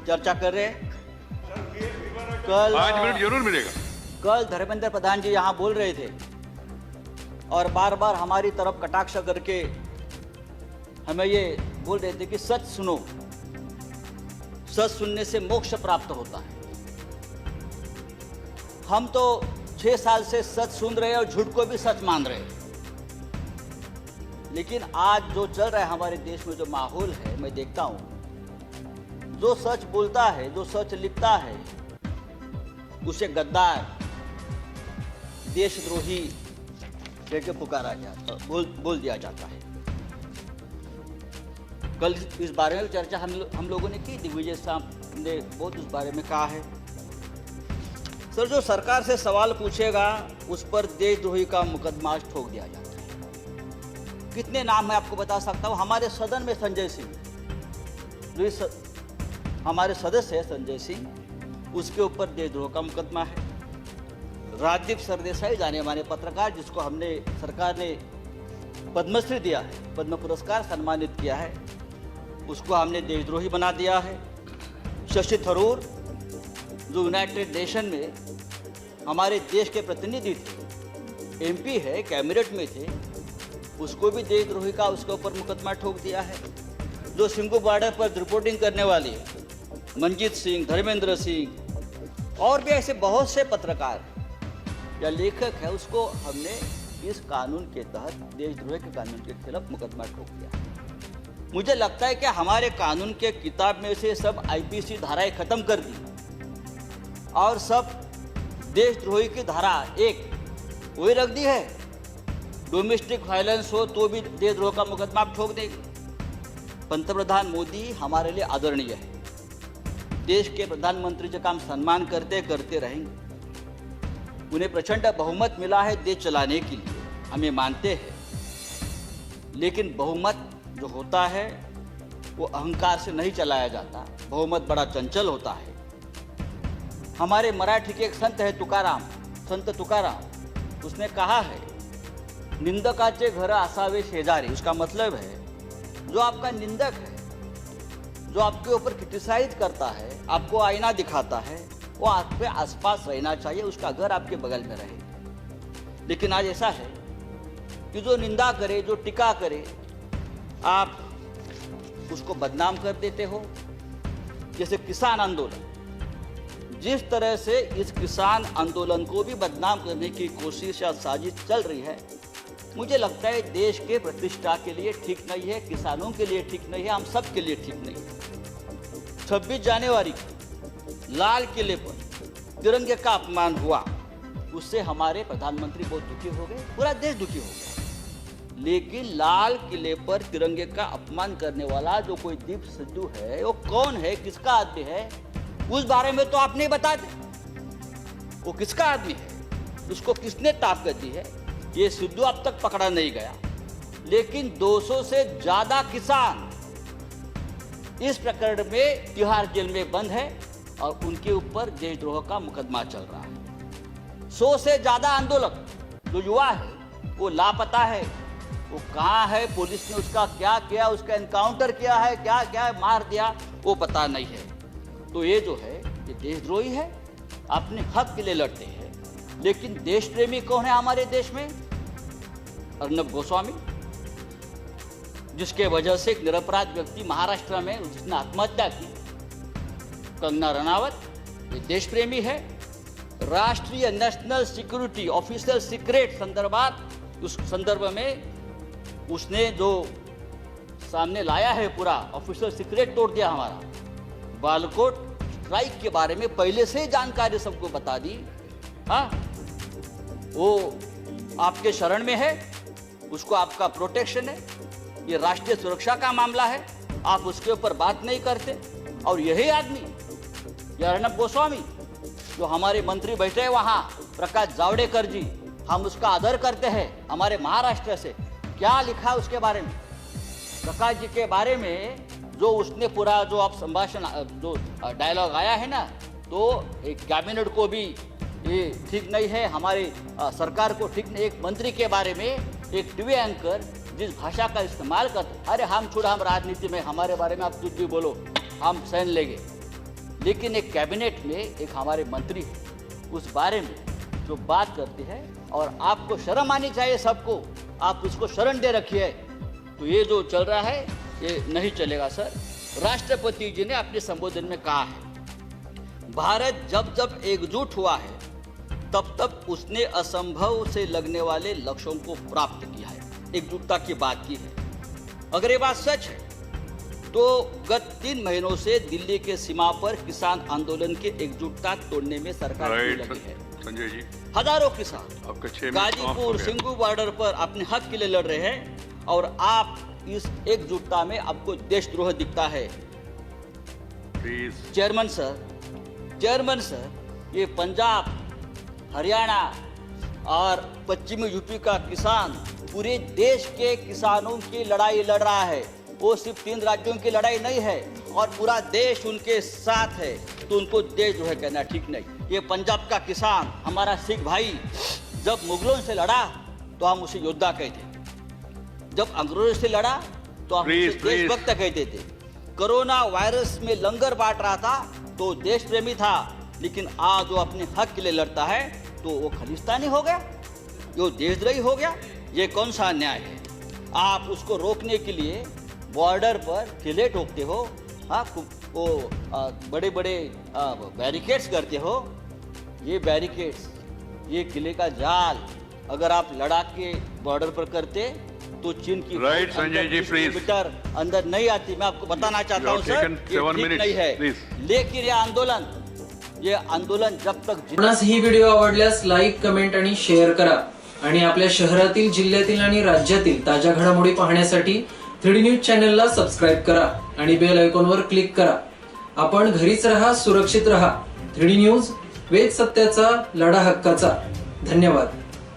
चर्चा कर रहे हैं। कल 5 मिनट जरूर मिलेगा। कल धर्मेंद्र प्रधान जी यहाँ बोल रहे थे और बार बार हमारी तरफ कटाक्ष करके हमें ये बोल रहे थे कि सच सुनो, सच सुनने से मोक्ष प्राप्त होता है। हम तो 6 साल से सच सुन रहे हैं और झूठ को भी सच मान रहे हैं, लेकिन आज जो चल रहा है हमारे देश में, जो माहौल है, मैं देखता हूं, जो सच बोलता है, जो सच लिखता है, उसे गद्दार, देशद्रोही कह के पुकारा जाता, बोल दिया जाता है। कल इस बारे में चर्चा हम लोगों ने की, दिग्विजय साहब ने बहुत उस बारे में कहा है। सर, जो सरकार से सवाल पूछेगा उस पर देशद्रोही का मुकदमा ठोक दिया जाता है। कितने नाम मैं आपको बता सकता हूँ। हमारे सदन में संजय सिंह, जो हमारे सदस्य है संजय सिंह, उसके ऊपर देशद्रोह का मुकदमा है। राजदीप सरदेसाई, जाने माने पत्रकार, जिसको हमने सरकार ने पद्मश्री दिया है, पद्म पुरस्कार सम्मानित किया है, उसको हमने देशद्रोही बना दिया है। शशि थरूर, जो यूनाइटेड नेशन में हमारे देश के प्रतिनिधि थे, एमपी है, कैबिनेट में थे, उसको भी देशद्रोही का उसके ऊपर मुकदमा ठोक दिया है। जो सिंघू बॉर्डर पर रिपोर्टिंग करने वाले मंजीत सिंह, धर्मेंद्र सिंह और भी ऐसे बहुत से पत्रकार या लेखक है, उसको हमने इस कानून के तहत, देशद्रोह के कानून के खिलाफ मुकदमा ठोक दिया। मुझे लगता है कि हमारे कानून के किताब में से सब आईपीसी धाराएं खत्म कर दी और सब देशद्रोही की धारा एक वही रख दी है। डोमेस्टिक वायलेंस हो तो भी देशद्रोह का मुकदमा आप ठोक देंगे। पंतप्रधान मोदी हमारे लिए आदरणीय है, देश के प्रधानमंत्री जी का हम सम्मान करते रहेंगे। उन्हें प्रचंड बहुमत मिला है देश चलाने के लिए, हम ये मानते हैं, लेकिन बहुमत जो होता है वो अहंकार से नहीं चलाया जाता। बहुमत बड़ा चंचल होता है। हमारे मराठी के एक संत है तुकाराम, संत तुकाराम, उसने कहा है, निंदकाचे घर असावे शेजारी। उसका मतलब है, जो आपका निंदक है, जो आपके ऊपर क्रिटिसाइज करता है, आपको आईना दिखाता है, वो आपके आसपास रहना चाहिए, उसका घर आपके बगल में रहे। लेकिन आज ऐसा है कि जो निंदा करे, जो टीका करे, आप उसको बदनाम कर देते हो। जैसे किसान आंदोलन, जिस तरह से इस किसान आंदोलन को भी बदनाम करने की कोशिश या साजिश चल रही है, मुझे लगता है देश के प्रतिष्ठा के लिए ठीक नहीं है, किसानों के लिए ठीक नहीं है, हम सब के लिए ठीक नहीं है। 26 जनवरी को लाल किले पर तिरंगे का अपमान हुआ, उससे हमारे प्रधानमंत्री बहुत दुखी हो गए, पूरा देश दुखी हो गया। लेकिन लाल किले पर तिरंगे का अपमान करने वाला जो कोई दीप सिद्धू है, वो कौन है, किसका आदमी है, उस बारे में तो आप नहीं बताते। वो किसका आदमी है, उसको किसने ताकत दी है, ये सिद्धू अब तक पकड़ा नहीं गया। लेकिन 200 से ज्यादा किसान इस प्रकरण में तिहाड़ जेल में बंद है और उनके ऊपर देशद्रोह का मुकदमा चल रहा है। 100 से ज्यादा आंदोलक जो युवा है वो लापता है। वो कहाँ है, पुलिस ने उसका क्या किया, उसका एनकाउंटर किया है, क्या क्या मार दिया, वो पता नहीं है। तो ये जो है ये देशद्रोही है, अपने हक के लिए लड़ते हैं। लेकिन देश प्रेमी कौन है हमारे देश में? अर्नब गोस्वामी, जिसके वजह से एक निरपराध व्यक्ति महाराष्ट्र में उसने आत्महत्या की। कंगना रनावत, ये देश प्रेमी है। राष्ट्रीय नेशनल सिक्योरिटी ऑफिशियल सीक्रेट संदर्भात, उस संदर्भ में उसने जो सामने लाया है, पूरा ऑफिशियल सीक्रेट तोड़ दिया हमारा। बालाकोट स्ट्राइक के बारे में पहले से ही जानकारी सबको बता दी। हाँ, वो आपके शरण में है, उसको आपका प्रोटेक्शन है, ये राष्ट्रीय सुरक्षा का मामला है, आप उसके ऊपर बात नहीं करते। और यही आदमी, ये अर्नब गोस्वामी, जो हमारे मंत्री बैठे हैं वहाँ, प्रकाश जावड़ेकर जी, हम उसका आदर करते हैं, हमारे महाराष्ट्र से। क्या लिखा उसके बारे में, प्रकाश जी के बारे में, जो उसने पूरा जो आप संभाषण, जो डायलॉग आया है ना, तो एक कैबिनेट को भी ये ठीक नहीं है, हमारी सरकार को ठीक नहीं। एक मंत्री के बारे में एक टीवी एंकर जिस भाषा का इस्तेमाल करते, अरे हम छोड़ा, हम राजनीति में, हमारे बारे में आप कुछ भी बोलो, हम सहन लेंगे। लेकिन एक कैबिनेट में एक हमारे मंत्री है, उस बारे में जो बात करते हैं, और आपको शर्म आनी चाहिए सबको, आप उसको शरण दे रखिए। तो ये जो चल रहा है ये नहीं चलेगा सर। राष्ट्रपति जी ने अपने संबोधन में कहा है, भारत जब जब एकजुट हुआ है तब तब उसने असंभव से लगने वाले लक्ष्यों को प्राप्त किया है। एकजुटता की बात की है। अगर ये बात सच है तो गत 3 महीनों से दिल्ली के सीमा पर किसान आंदोलन के एकजुटता तोड़ने में सरकार क्यों लगी है? संजय जी, हजारों किसान गाजीपुर सिंगू बॉर्डर पर अपने हक के लिए लड़ रहे हैं और आप इस एकजुटता में आपको देशद्रोह दिखता है। चेयरमैन सर, ये पंजाब, हरियाणा और पश्चिमी यूपी का किसान पूरे देश के किसानों की लड़ाई लड़ रहा है। वो सिर्फ 3 राज्यों की लड़ाई नहीं है और पूरा देश उनके साथ है, तो उनको देशद्रोह कहना ठीक नहीं। ये पंजाब का किसान, हमारा सिख भाई, जब मुगलों से लड़ा तो हम उसे योद्धा कहते, जब अंग्रेजों से लड़ा तो हम उसे देशभक्त कहते थे। कोरोना वायरस में लंगर बांट रहा था तो देश प्रेमी था, लेकिन आज वो अपने हक के लिए लड़ता है तो वो खालिस्तानी हो गया, वो देशद्रोही हो गया। ये कौन सा अन्याय है? आप उसको रोकने के लिए बॉर्डर पर किले ठोकते हो, हाँ, वो बड़े बड़े बैरिकेड्स करते हो। ये बैरिकेड्स, ये किले का जाल अगर आप लड़ाक के बॉर्डर पर करते तो चीन की संजय जी किलोमीटर अंदर नहीं आती। मैं आपको बताना चाहता हूँ सर, ये ठीक नहीं है। लेकिन ये आंदोलन जब तक ही व्हिडिओ आवडल्यास लाईक, कमेंट आणि शेअर करा आणि आपल्या शहरातील, जिल्ह्यातील आणि राज्यातील ताज्या घडामोडी पाहण्यासाठी 3D न्यूज चॅनलला सबस्क्राइब करा आणि बेल आयकॉनवर क्लिक करा। आपण घरीच रहा, सुरक्षित रहा। 3D न्यूज, वेद सत्याचा, लढा हक्काचा। धन्यवाद।